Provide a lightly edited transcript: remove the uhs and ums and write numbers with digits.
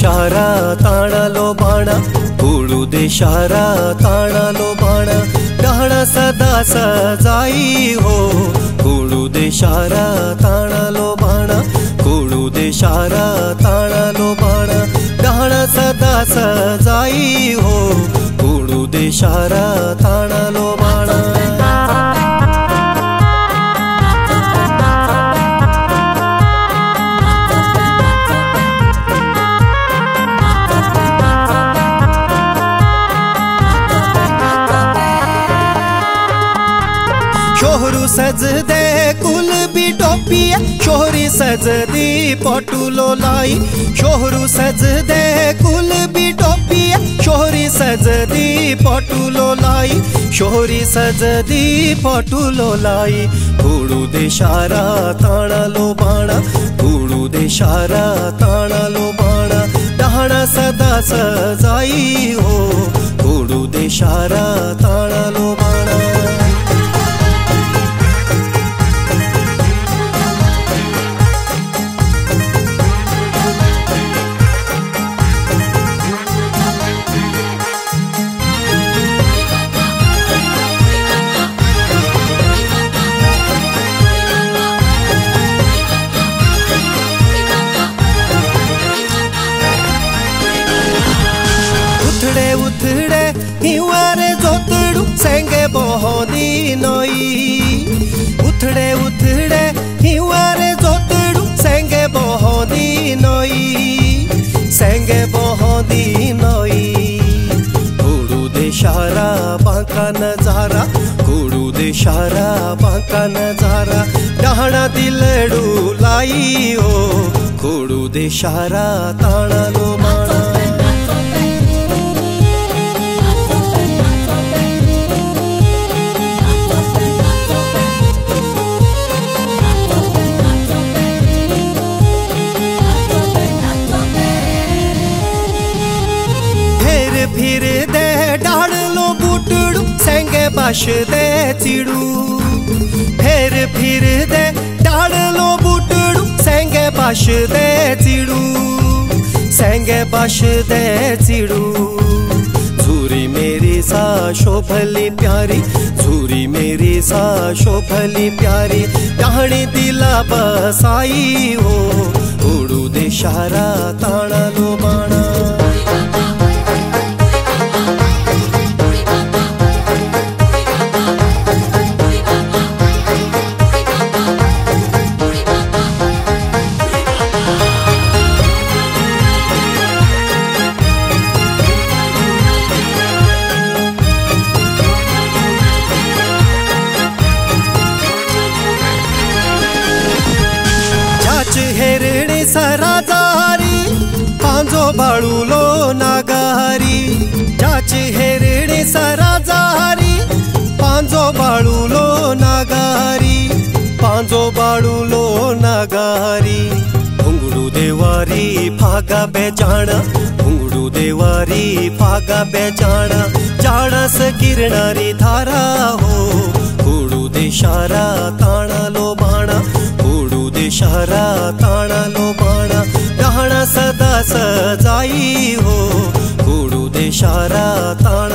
शारा ताणालो बाणा कुळू दे शारा ताणालो बाणा डहाणा सदा सजाई हो कुळू दे शारा ताणालो बाणा कुळू दे शारा ताणालो बाणा डहाणा सदा सजाई हो कुळू दे शारा ताणालो बाणा शोहरू सज दे कुल भी टोपी शोहरी सज दी पटुलो लाई शोहरू सज दे कुल भी टोपी शोहरी सज दी पटुलो लाई शोहरी सज दी पटुलो लाई कुळू दे शारा ताणालो बाणा कुळू दे शारा ताणालो बाणा डहाणा सदा सजाई हो कुळू दे शारा ताणालो बाणा उथड़े हिवारे जोतड़ू सेंगे बहोदी नई उथड़े उथड़े हिवारे जोतड़ू सेंगे बहोदी नई सेंगे बहोदी नई कुळू दे शारा बांका नजारा कुळू दे शारा बांका नजारा डहाणा दिलड़ू लाई ओ कुळू दे शारा ताणालो बाणा फिर दे डालो बुटड़ू सेंगे बाश दे चिड़ू फिर दे डालो बुटड़ू सेंगे बाश दे चिड़ू सेंगे बाश दे चिड़ू झूरी मेरी सा शोभली प्यारी झूरी मेरी सा शोभली प्यारी डहाणी दिला बसाई हो कुळू दे शारा ताणालो बाणा हेरणी सराजारी पांजो बाळूलो नागारी जाच हेरणी सराजारी पांजो बाळूलो नागारी पांजो बाळूलो नागारी घुंगड़ू देवारी फागा बेजाणा घुंगड़ू देवारी फागा बेजाणा जाणस किरणारी धारा हो कुळू दे शारा ताणालो बाणा कुळू दे शारा ताणालो बाणा डहाणा सदा सजाई हो कुळू दे शारा ताणा